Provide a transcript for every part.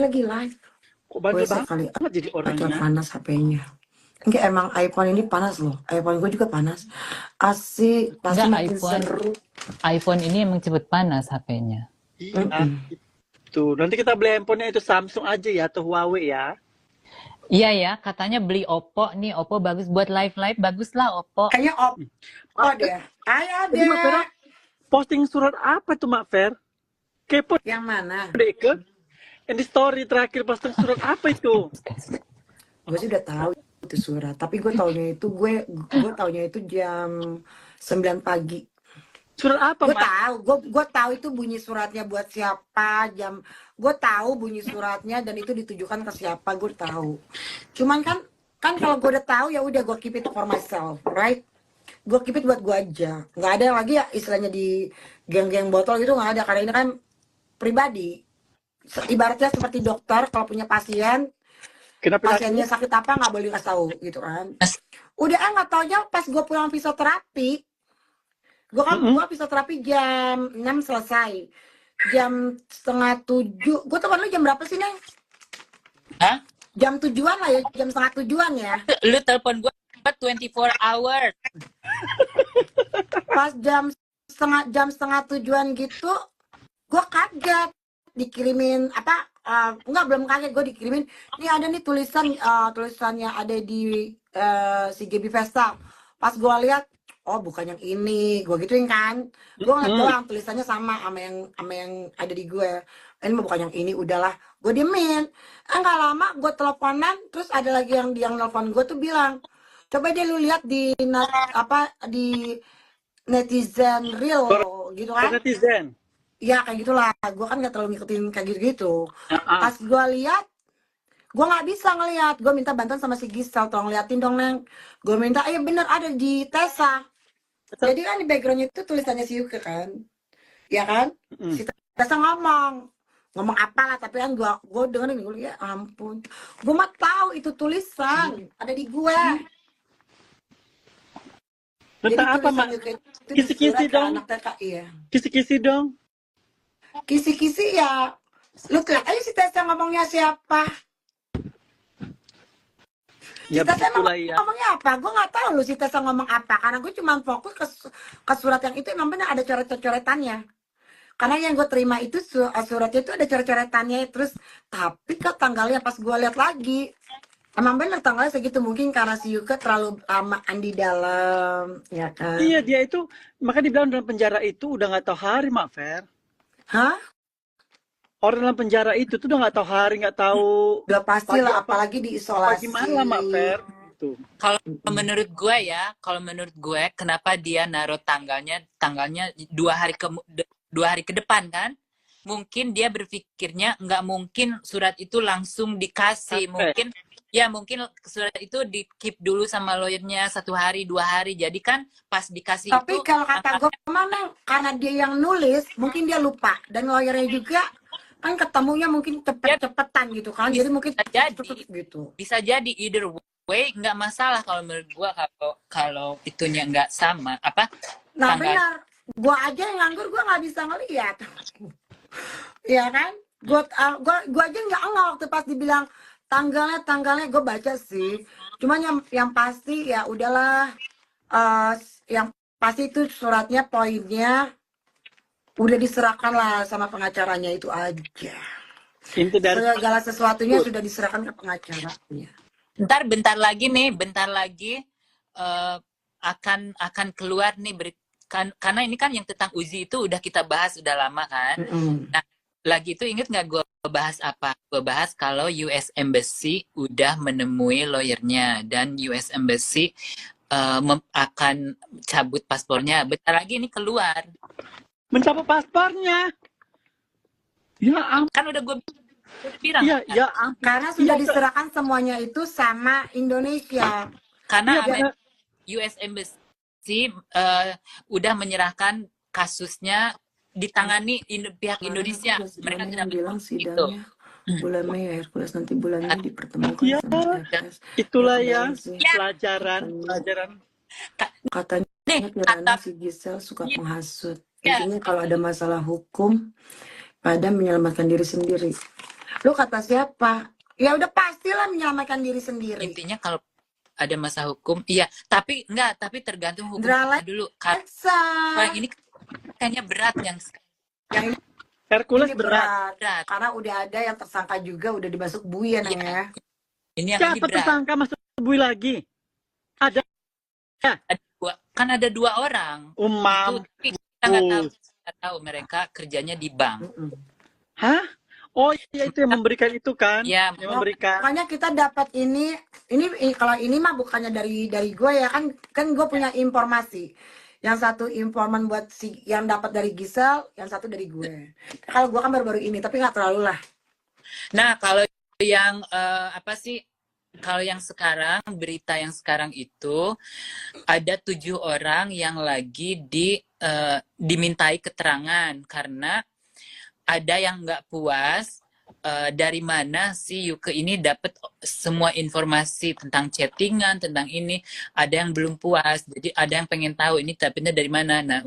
lagi live. Kok bandel Gue sekali banget jadi aja orangnya? panas HP-nya. Enggak, emang iPhone ini panas loh. iPhone gue juga panas. Asik, pasti Enggak, makin seru. iPhone ini emang cepet panas HP-nya. Iya, itu. Nanti kita beli handphonenya itu Samsung aja ya, atau Huawei ya. Iya ya, katanya beli Oppo nih, Oppo bagus buat live-live, bagus lah Oppo. Kayaknya Oppo deh. Ayo Jadi Mak Vera deh. posting surat apa tuh Mak Ver? Kepo Yang mana? deh ke. Yang di story terakhir posting surat apa itu? Gue sih udah tahu itu surat. Tapi gue taunya itu jam 9 pagi. Surat apa Gue Mak? tahu, gue tahu itu bunyi suratnya buat siapa, gue tahu bunyi suratnya dan itu ditujukan ke siapa, gue tahu. Cuman kan kalau gue udah tahu ya udah gue keep it for myself, right? Gue keep it buat gue aja, nggak ada lagi ya istilahnya di geng-geng botol gitu, nggak ada, karena ini kan pribadi. Ibaratnya seperti dokter kalau punya pasien, Kenapa pasiennya sakit apa nggak boleh kasih tahu gitu kan. Udah nggak taunya pas gue pulang fisioterapi, gue fisioterapi jam 6 selesai, jam setengah 7. Gue telepon lu jam berapa sih, Neng? Hah? Jam 7-an lah ya, jam setengah 7-an ya. Lu telepon gue 24 hours. Pas jam setengah 7-an gitu, gue kaget dikirimin apa, enggak, belum kaget, gue dikirimin nih, ada nih tulisannya ada di si GB Vesta. Pas gue lihat, oh bukan yang ini, gue gituin kan, gue ngeliat doang tulisannya sama yang ada di gue, ini mah bukan yang ini, udahlah gue diemin. Enggak lama gue teleponan, terus ada lagi yang nelfon gue tuh bilang, coba deh lu lihat di di netizen real gitu kan. netizen? Ya kayak gitulah, gue kan nggak terlalu ngikutin kayak gitu-gitu. Ah, Pas gue lihat, gue nggak bisa ngelihat, gue minta bantuan sama si Gisel, tolong liatin dong Neng. Gue minta, bener ada di Tessa. Jadi kan di backgroundnya itu tulisannya si Yuke kan, ya kan? Si Tessa ngomong apalah, tapi kan gue dengerin, gue ya ampun, gue mah tahu itu tulisan ada di gue. Jadi Tentang apa tulisan Mak? Yuke itu Kisi-kisi disurat ke dong. anak TK, iya. Kisi-kisi dong. Kisi-kisi ya, lu lihat aja si Tessa ngomongnya siapa. Ya Si Tessa begitulah ya. ngomongnya apa? Gue nggak tahu lu si Tessa ngomong apa, karena gue cuma fokus ke surat yang itu, emang benar ada coret-coretannya. Karena yang gue terima itu suratnya itu ada coret-coretannya, terus tapi kok tanggalnya pas gue lihat lagi, emang bener tanggalnya segitu. Mungkin karena si Yuka terlalu lama di dalam, ya kan? Iya, dia itu, makanya dibilang dalam penjara itu udah nggak tahu hari Mak Ver. Hah? Orang dalam penjara itu tuh udah nggak tahu hari, nggak tahu Udah pasti lah, pagi apa, apalagi pagi diisolasi. malam Mak Ver. Gitu. Kalau menurut gue, kenapa dia naruh tanggalnya 2 hari ke depan kan? Mungkin dia berpikirnya nggak mungkin surat itu langsung dikasih, mungkin surat itu di keep dulu sama lawyernya 1 hari 2 hari, jadi kan pas dikasih Tapi itu kalau kata gue mana, karena dia yang nulis, mungkin dia lupa, dan lawyernya juga kan ketemunya mungkin cepet-cepetan gitu kan, jadi mungkin gitu. bisa jadi either way, nggak masalah kalau menurut gua, kalau itunya nggak sama apa. Nah benar, gua aja yang nganggur, gua nggak bisa ngelihat. Ya kan, gua aja nggak ngeh waktu pas dibilang tanggalnya gue baca sih, cuman yang pasti ya udahlah, yang pasti itu suratnya poinnya udah diserahkan lah sama pengacaranya, itu aja. Inti dari Segala sesuatunya sudah diserahkan ke pengacaranya. Bentar lagi akan keluar nih karena ini kan yang tentang Uzi itu udah kita bahas udah lama kan. Nah, lagi itu inget nggak gue bahas apa? Gue bahas kalau US Embassy udah menemui lawyernya dan US Embassy akan cabut paspornya. Bentar lagi ini keluar. mencabut paspornya. Ya ampun. Kan udah gue bilang. Iya, ya ampun. Karena sudah diserahkan semuanya itu sama Indonesia. Karena US Embassy udah menyerahkan kasusnya ditangani pihak Indonesia. Mereka tidak bilang sidangnya bulan Mei ya, Hercules, nanti bulan Mei dipertemukan ya, sama Hercules. Itulah ya pelajaran. Katanya si Gisel suka menghasut. Intinya kalau ada masalah hukum, pada menyelamatkan diri sendiri. Lu kata siapa? Ya udah pastilah menyelamatkan diri sendiri. Intinya kalau ada masa hukum, iya. Tapi enggak, tapi tergantung hukum Drala dulu. Kalau Eksa. yang ini kayaknya berat yang Yang Hercules ini berat. berat. karena udah ada yang tersangka juga udah dibasuk buih ya Nang Iya. ya. Ini yang ini Siapa berat. tersangka masuk bui lagi? Ada. Kan ada 2 orang. Umam. Itu kita nggak tahu mereka kerjanya di bank. Hah? Oh iya itu yang memberikan itu kan? Ya, Yang memberikan. Makanya kita dapat ini kalau ini mah bukannya dari gue ya kan gue punya informasi. Yang satu informan buat si yang dapat dari Gisel, yang satu dari gue. Kalau gue kan baru-baru ini, tapi nggak terlalu lah. Nah, kalau yang apa sih? Kalau yang sekarang, berita yang sekarang itu ada 7 orang yang lagi dimintai keterangan karena ada yang nggak puas dari mana si Yuke ini dapat semua informasi tentang chattingan, tentang ini. Ada yang belum puas, jadi ada yang pengen tahu ini dapetnya dari mana. Nah,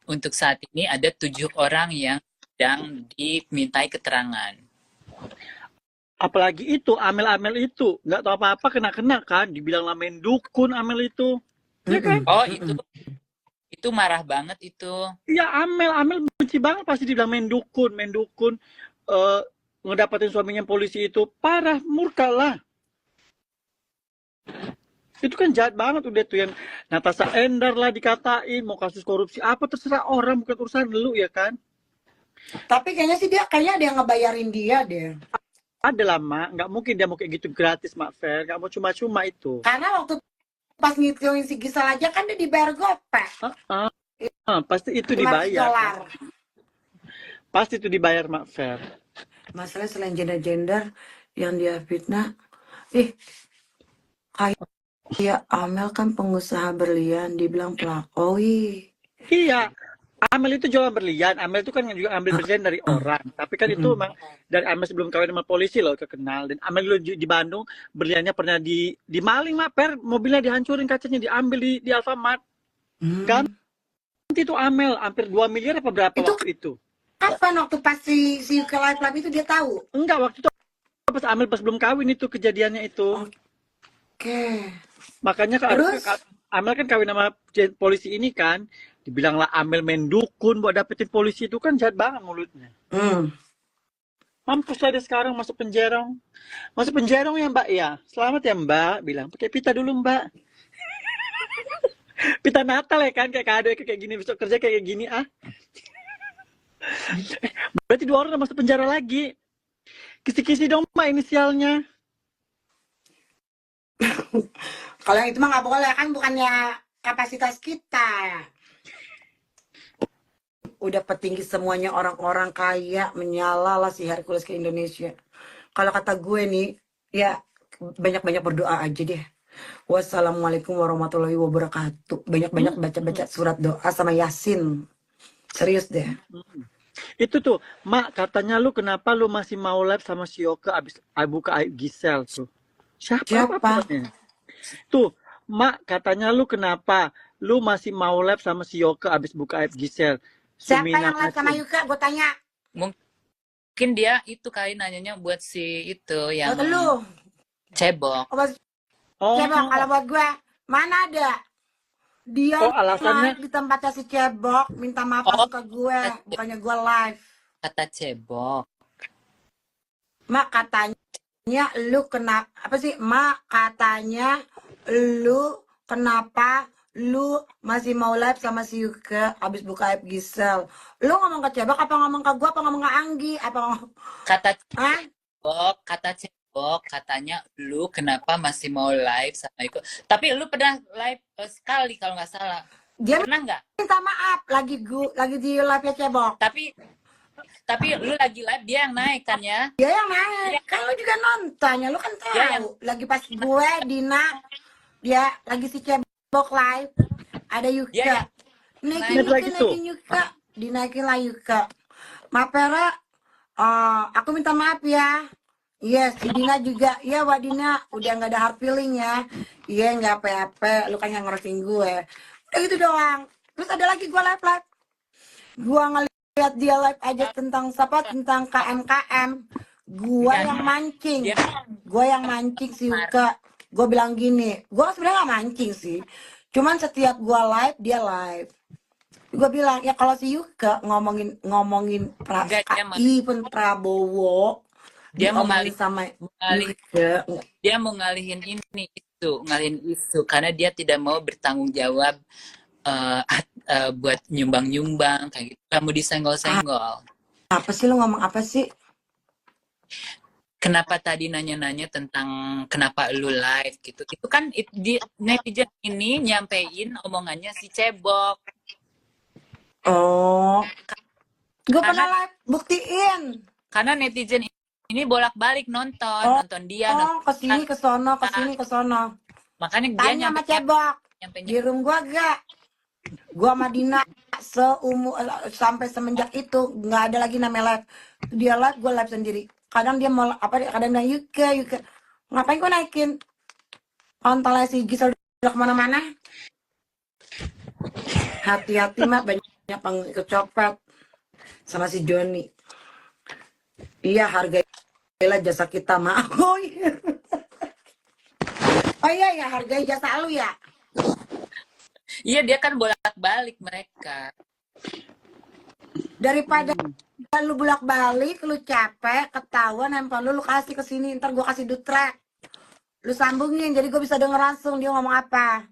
untuk saat ini ada 7 orang yang sedang dimintai keterangan. Apalagi itu, Amel itu. Nggak tahu apa-apa, kena-kena kan. Dibilang main dukun Amel itu. Ya kan? Oh, itu marah banget itu. Iya, Amel benci banget pasti dibilang main dukun. Ngedapatin suaminya polisi itu. Parah, murka lah. Itu kan jahat banget udah tuh yang Natasha Endar lah dikatain. Mau kasus korupsi apa, terserah orang. Bukan urusan lu ya kan? Tapi kayaknya sih kayaknya ada yang ngebayarin dia deh. Ada lah, Mak. Nggak mungkin dia mau kayak gitu gratis, Mak Fer. Nggak mau cuma-cuma itu. Karena waktu pas ngitungin si Gisel aja kan dia dibayar gopek. Pasti itu $500. dibayar. Pasti itu dibayar, Mak Fer. Masalah selain gender yang dia fitnah, kayak Amel kan pengusaha berlian, dibilang pelakoi. Iya, Amel itu jualan berlian. Amel itu kan juga ambil berlian dari orang. Tapi kan itu memang dari Amel sebelum kawin sama polisi loh terkenal. Dan Amel dulu di Bandung berliannya pernah dimaling, Mak Per. Mobilnya dihancurin, kacanya diambil di Alfamart. Ganti itu Amel hampir 2 miliar apa berapa waktu itu? Kapan waktu pas si Yuke Live Lab itu dia tahu? Enggak, waktu itu pas Amel pas belum kawin itu kejadiannya itu. Oke. Makanya Amel kan kawin sama polisi ini kan. Dibilanglah Amel main dukun buat dapetin polisi itu kan jahat banget mulutnya. Mampus lah dia sekarang masuk penjerong. Masuk penjerong ya Mbak ya. Selamat ya Mbak. Bilang pakai pita dulu Mbak. Pita Natal ya kan kayak kado kayak gini besok kerja kayak gini ah. Berarti 2 orang udah masuk penjara lagi. Kisi-kisi dong Mbak inisialnya. Kalau yang itu mah nggak boleh kan bukannya kapasitas kita. Udah petinggi semuanya orang-orang kaya menyala lah si Hercules ke Indonesia. Kalau kata gue nih, ya banyak-banyak berdoa aja deh. Wassalamualaikum warahmatullahi wabarakatuh. Banyak-banyak baca-baca surat doa sama Yasin. Serius deh. Itu tuh, Mak katanya lu kenapa lu masih mau live sama si Yoke abis buka aib Gisel tuh. Siapa? Tuh, Mak katanya lu kenapa lu masih mau live sama si Yoke abis buka aib Gisel. Siapa yang live sama Yuka? Gue tanya. Mungkin dia itu kali nanyanya buat si itu yang Buat lu. Cebok. Cebok, kalau buat gue, mana ada? Dia alasannya live di tempatnya si Cebok, minta maaf langsung ke gue, bukannya gue live. Kata Cebok. Mak katanya lu kenapa, apa sih? Mak katanya lu kenapa lu masih mau live sama si Yuka abis buka aib Gisel. Lu ngomong ke Cebok apa ngomong ke gue apa ngomong ke Anggi apa ngomong kata Cebok katanya lu kenapa masih mau live sama Yuka, tapi lu pernah live sekali kalau nggak salah. Dia pernah nggak minta maaf lagi di live ya Cebok, tapi lu lagi live dia yang naik kan ya? Dia yang naik kan, lu juga nontonnya, lu kan tahu lagi pas gue Dina dia lagi si Cebok live ada Yuka naikin Yuka, dinaikin lah Yuka. Maaf Pera, aku minta maaf ya. Yes, si Dina juga. Iya, Wak Dina, udah nggak ada hard feeling ya. Iya, nggak apa-apa. Lu kan yang ngerusin gue. Udah gitu doang. Terus ada lagi gue live. Gue ngeliat dia live aja tentang KMKM. Gua Enggak, yang mancing. dia Gue yang mancing si Yuka. Gue bilang gini, gue sebenarnya gak mancing sih. Cuman setiap gue live, dia live. Gue bilang, ya kalau si Yuka ngomongin enggak even Prabowo, dia mau diomongin sama ngalih Yuka. dia mau ngalihin ngalihin isu karena dia tidak mau bertanggung jawab buat nyumbang kayak gitu. Kamu disenggol-senggol. Apa sih lu ngomong apa sih? Kenapa tadi nanya-nanya tentang kenapa lu live gitu? Itu kan netizen ini nyampein omongannya si Cebok. Oh, gue pernah Karena live, buktiin. karena netizen ini bolak-balik Oh, nonton dia, nonton kesini kita. kesono, kesini kesono. Makanya dia Tanya sama Cebok, nyampe di room gua gak? Gua sama Dina sampai semenjak itu nggak ada lagi namanya live. Dia live, gue live sendiri. Kadang dia mau kadang bilang Yuka, ngapain gue naikin kontolnya si Gisel udah kemana-mana. Hati-hati mak, banyak pengikut copet sama si Joni. Iya, hargailah jasa kita mak. Oh iya. Oh iya ya, hargai jasa lu ya. Iya, dia kan bolak-balik mereka. Daripada lu bolak-balik, lu capek, ketahuan, handphone lu kasih ke sini, ntar gua kasih dutrek. Lu sambungin, jadi gue bisa denger langsung dia ngomong apa.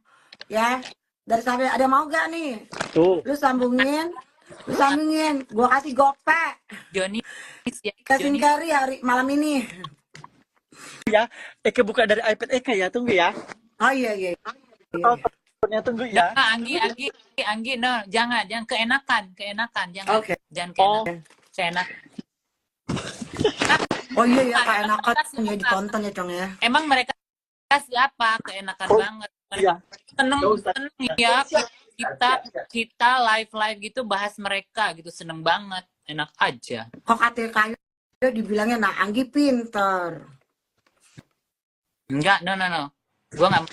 Ya, dari sampai ada mau gak nih? Tuh. Lu sambungin, gua kasih gope. Joni Kasih kari hari malam ini. Ya, Eke buka dari iPad Eke ya, tunggu ya. Oh iya. Teleponnya tunggu ya. Nah, Anggi, no, jangan keenakan, jangan, Oke. jangan Oh. keenakan. Oh iya ya, keenakan ya ditonton ya Cong ya. Emang mereka siapa? Keenakan banget. Iya. Seneng ya kita live gitu bahas mereka gitu, seneng banget, enak aja. Kok kayak dibilangnya nah Anggi pinter. Enggak, no. Gua nggak.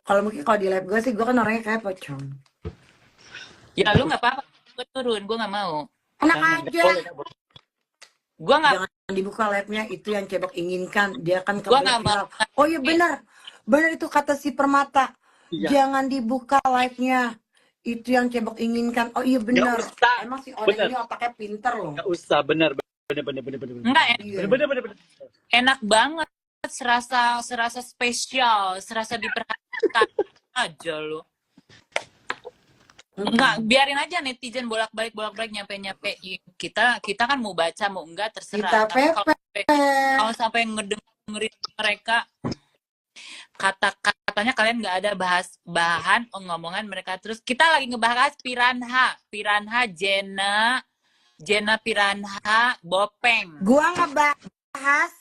Kalau mungkin kalau di live gue sih, gue kan orangnya kayak pocong. Ya lu nggak apa-apa, gue turun, gue nggak mau. Enak Jangan, aja. Gue nggak. Jangan dibuka live-nya, itu yang Cebok inginkan. Dia kan Gua nggak mau. Oh iya benar itu kata si Permata. Iya. Jangan dibuka live-nya. Itu yang Cebok inginkan. Oh iya benar. Nggak usah. Emang si orang Bener. ini otaknya pinter loh. Nggak usah, bener. Enggak, Iya. Bener. enak banget, serasa spesial, serasa diperhatikan aja lu. Enggak, biarin aja netizen bolak-balik nyampein. Kita kan mau baca mau enggak terserah. Kita Tapi pepe. kalau sampai ngedengerin mereka katanya kalian nggak ada bahan ngomongan mereka, terus kita lagi ngebahas Piranha Jena Piranha Bopeng. Gua ngebahas